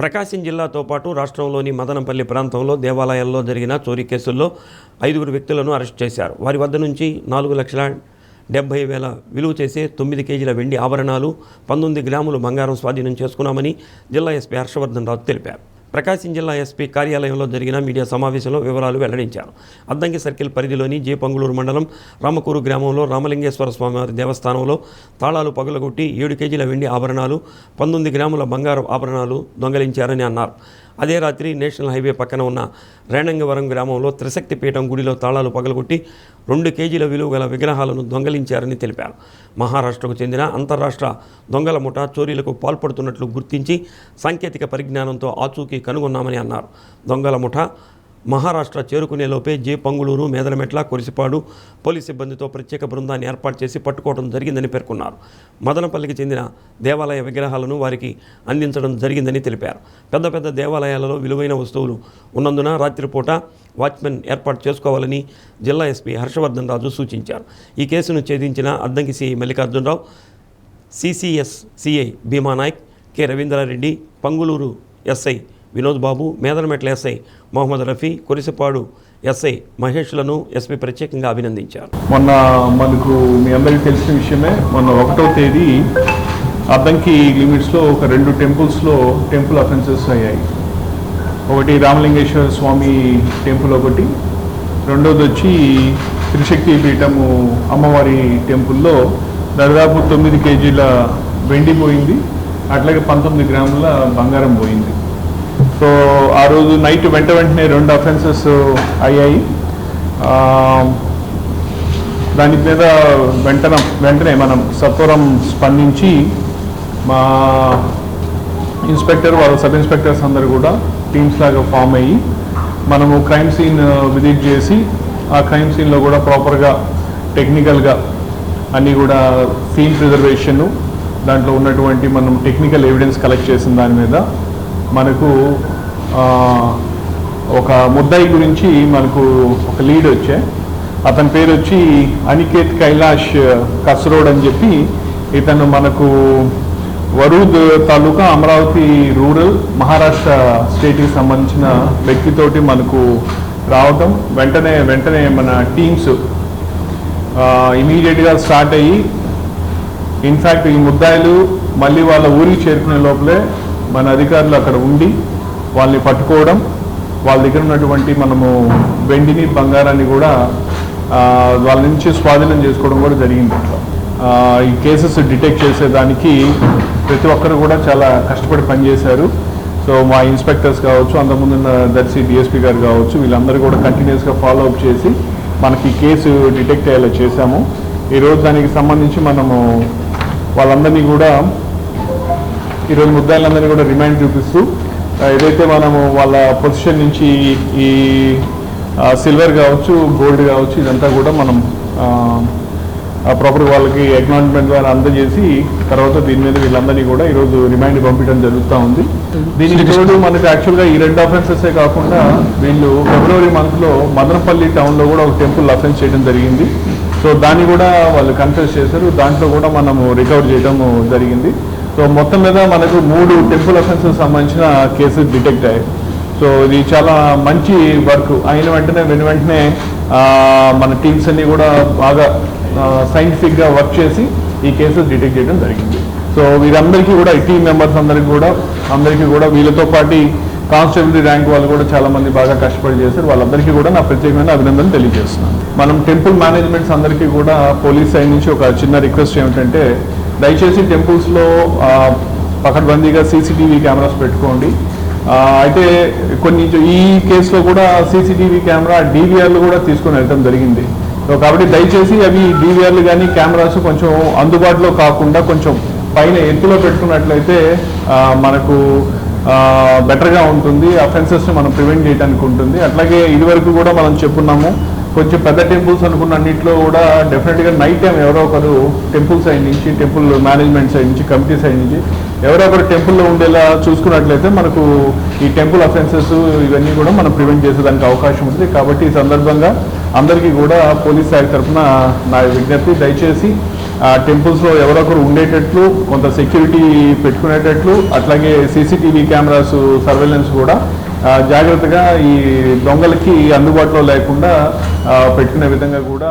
ప్రకాశం జిల్లాతో పాటు రాష్ట్రంలోని మదనపల్లి ప్రాంతంలో దేవాలయాల్లో జరిగిన చోరీ కేసుల్లో 5 వ్యక్తులను అరెస్ట్ చేశారు. వారి వద్ద నుంచి 4,70,000 విలువ చేసే 9 కేజీల వెండి ఆభరణాలు, 19 గ్రాములు బంగారం స్వాధీనం చేసుకున్నామని జిల్లా ఎస్పీ హర్షవర్ధన్ రావు తెలిపారు. ప్రకాశం జిల్లా ఎస్పీ కార్యాలయంలో జరిగిన మీడియా సమావేశంలో వివరాలు వెల్లడించారు. అద్దంకి సర్కిల్ పరిధిలోని పంగులూరు మండలం రామకూరు గ్రామంలో రామలింగేశ్వర స్వామివారి దేవస్థానంలో తాళాలు పగలగొట్టి 7 కేజీల వెండి ఆభరణాలు, 19 గ్రాముల బంగారు ఆభరణాలు దొంగలించారని అన్నారు. అదే రాత్రి నేషనల్ హైవే పక్కన ఉన్న రేణంగవరం గ్రామంలో త్రిశక్తి పీఠం గుడిలో తాళాలు పగలగొట్టి 2 కేజీల విలువ గల విగ్రహాలను దొంగలించారని తెలిపారు. మహారాష్ట్రకు చెందిన అంతర్రాష్ట్ర దొంగల ముఠా చోరీలకు పాల్పడుతున్నట్లు గుర్తించి సాంకేతిక పరిజ్ఞానంతో ఆచూకీ కనుగొన్నామని అన్నారు. దొంగల ముఠా మహారాష్ట్ర చేరుకునేలోపే పంగులూరు, మేదరమెట్ల, కొరిసిపాడు పోలీస్ సిబ్బందితో ప్రత్యేక బృందాన్ని ఏర్పాటు చేసి పట్టుకోవడం జరిగిందని పేర్కొన్నారు. మదనపల్లికి చెందిన దేవాలయ విగ్రహాలను వారికి అందించడం జరిగిందని తెలిపారు. పెద్ద దేవాలయాలలో విలువైన వస్తువులు ఉన్నందున రాత్రిపూట వాచ్మెన్ ఏర్పాటు చేసుకోవాలని జిల్లా ఎస్పీ హర్షవర్ధన్ రాజు సూచించారు. ఈ కేసును ఛేదించిన Addanki CI Mallikarjuna Rao, CCS CI Bhimanayak, K Ravindra Reddy, Panguluru SI Vinod Babu, Medarametla SI Mohammed Rafi, Korisapadu SI మహేష్లను ఎస్పీ ప్రత్యేకంగా అభినందించారు. మొన్న మనకు మీ అందరికీ తెలిసిన విషయమే, మొన్న 1వ తేదీ అద్దంకి లిమిట్స్లో ఒక 2 టెంపుల్స్లో టెంపుల్ అఫెన్సెస్ అయ్యాయి. ఒకటి రామలింగేశ్వర స్వామి టెంపుల్, ఒకటి రెండోది వచ్చి త్రిశక్తి పీఠము అమ్మవారి టెంపుల్లో దాదాపు 9 కేజీల వెండి పోయింది, అట్లాగే 19 గ్రాముల బంగారం పోయింది. సో ఆ రోజు నైట్ వెంటనే 2 అఫెన్సెస్ అయ్యాయి. దాని మీద వెంటనే మనం సత్వరం స్పందించి మా ఇన్స్పెక్టర్, వాళ్ళ సబ్ ఇన్స్పెక్టర్స్ అందరు కూడా టీమ్స్ లాగా ఫామ్ అయ్యి మనము క్రైమ్ సీన్ విజిట్ చేసి ఆ క్రైమ్ సీన్లో కూడా ప్రాపర్గా టెక్నికల్గా అన్నీ కూడా సీన్ ప్రిజర్వేషను, దాంట్లో ఉన్నటువంటి మనం టెక్నికల్ ఎవిడెన్స్ కలెక్ట్ చేసిన దాని మీద మనకు ఒక ముద్దాయి గురించి మనకు ఒక లీడ్ వచ్చే, అతని పేరు వచ్చి అనికేత్ కైలాష్ కసరోడ్ అని చెప్పి, ఇతను మనకు వరూద్ తాలూకా అమరావతి రూరల్ మహారాష్ట్ర స్టేట్కి సంబంధించిన వ్యక్తితోటి మనకు రావటం, వెంటనే మన టీమ్స్ ఇమీడియట్గా స్టార్ట్ అయ్యి, ఇన్ఫ్యాక్ట్ ఈ ముద్దాయిలు మళ్ళీ వాళ్ళ ఊరికి చేరుకునే లోపలే మన అధికారులు అక్కడ ఉండి వాళ్ళని పట్టుకోవడం, వాళ్ళ దగ్గర ఉన్నటువంటి మనము వెండిని బంగారాన్ని కూడా వాళ్ళ నుంచి స్వాధీనం చేసుకోవడం కూడా జరిగింది. ఈ కేసెస్ డిటెక్ట్ చేసేదానికి ప్రతి ఒక్కరు కూడా చాలా కష్టపడి పనిచేశారు. సో మా ఇన్స్పెక్టర్స్ కావచ్చు, అంతకుముందున్న దర్శి డిఎస్పీ గారు కావచ్చు, వీళ్ళందరూ కూడా కంటిన్యూస్గా ఫాలో అప్ చేసి మనకి కేసు డిటెక్ట్ అయ్యేలా చేశాము. ఈరోజు దానికి సంబంధించి మనము వాళ్ళందరినీ కూడా, ఈరోజు ముద్దాయిలందరినీ కూడా రిమైండ్ చూపిస్తూ ఏదైతే మనము వాళ్ళ పొజిషన్ నుంచి ఈ సిల్వర్ కావచ్చు, గోల్డ్ కావచ్చు, ఇదంతా కూడా మనం ప్రాపర్ వాళ్ళకి అక్నాలెడ్జ్మెంట్ ద్వారా అందజేసి తర్వాత దీని మీద వీళ్ళందరినీ కూడా ఈరోజు రిమైండ్ పంపించడం జరుగుతూ ఉంది. దీనికి తోడు మనకు యాక్చువల్గా ఈ 2 అఫెన్సెసే కాకుండా వీళ్ళు ఫిబ్రవరి మంత్లో మదనపల్లి టౌన్లో కూడా ఒక టెంపుల్ అఫెన్స్ చేయడం జరిగింది. సో దాన్ని కూడా వాళ్ళు కన్ఫెస్ చేశారు, దాంట్లో కూడా మనము రికవర్ చేయడం జరిగింది. సో మొత్తం మీద మనకు 3 టెంపుల్ అఫెన్సెస్ సంబంధించిన కేసెస్ డిటెక్ట్ అయ్యాయి. సో ఇది చాలా మంచి వర్క్ అయిన వెంటనే మన టీమ్స్ అన్ని కూడా బాగా సైంటిఫిక్గా వర్క్ చేసి ఈ కేసెస్ డిటెక్ట్ చేయడం జరిగింది. సో వీరందరికీ కూడా, ఈ టీమ్ మెంబర్స్ అందరికీ కూడా వీళ్ళతో పాటు కానిస్టేబుల్ ర్యాంక్ వాళ్ళు కూడా చాలా మంది బాగా కష్టపడి చేశారు. వాళ్ళందరికీ కూడా నా ప్రత్యేకమైన అభినందనలు తెలియజేస్తున్నాను. మనం టెంపుల్ మేనేజ్మెంట్స్ అందరికీ కూడా పోలీస్ సైడ్ నుంచి ఒక చిన్న రిక్వెస్ట్ ఏమిటంటే, దయచేసి టెంపుల్స్లో పకడ్బందీగా సీసీటీవీ కెమెరాస్ పెట్టుకోండి. అయితే కొన్ని ఈ కేసులో కూడా సీసీటీవీ కెమెరా DVRలు కూడా తీసుకొని వెళ్ళడం జరిగింది. సో కాబట్టి దయచేసి అవి DVRలు కానీ కెమెరాస్ కొంచెం అందుబాటులో కాకుండా కొంచెం పైన ఎత్తులో పెట్టుకున్నట్లయితే మనకు బెటర్గా ఉంటుంది, అఫెన్సెస్ని మనం ప్రివెంట్ చేయడానికి ఉంటుంది. అట్లాగే ఇదివరకు కూడా మనం చెప్పున్నాము, కొంచెం పెద్ద టెంపుల్స్ అనుకున్న అన్నింటిలో కూడా డెఫినెట్గా నైట్ టైం ఎవరో ఒకరు టెంపుల్ సైడ్ నుంచి, టెంపుల్ మేనేజ్మెంట్ సైడ్ నుంచి, కమిటీ సైడ్ నుంచి ఎవరో ఒకరు టెంపుల్లో ఉండేలా చూసుకున్నట్లయితే మనకు ఈ టెంపుల్ అఫెన్సెస్ ఇవన్నీ కూడా మనం ప్రివెంట్ చేసేదానికి అవకాశం ఉంటుంది. కాబట్టి ఈ సందర్భంగా అందరికీ కూడా పోలీస్ శాఖ తరఫున నా విజ్ఞప్తి, దయచేసి టెంపుల్స్లో ఎవరొకరు ఉండేటట్లు, కొంత సెక్యూరిటీ పెట్టుకునేటట్లు, అట్లాగే సీసీటీవీ కెమెరాస్ సర్వేలెన్స్ కూడా జాగ్రత్తగా ఈ దొంగలకి అందుబాటులో లేకుండా పెట్టుకునే విధంగా కూడా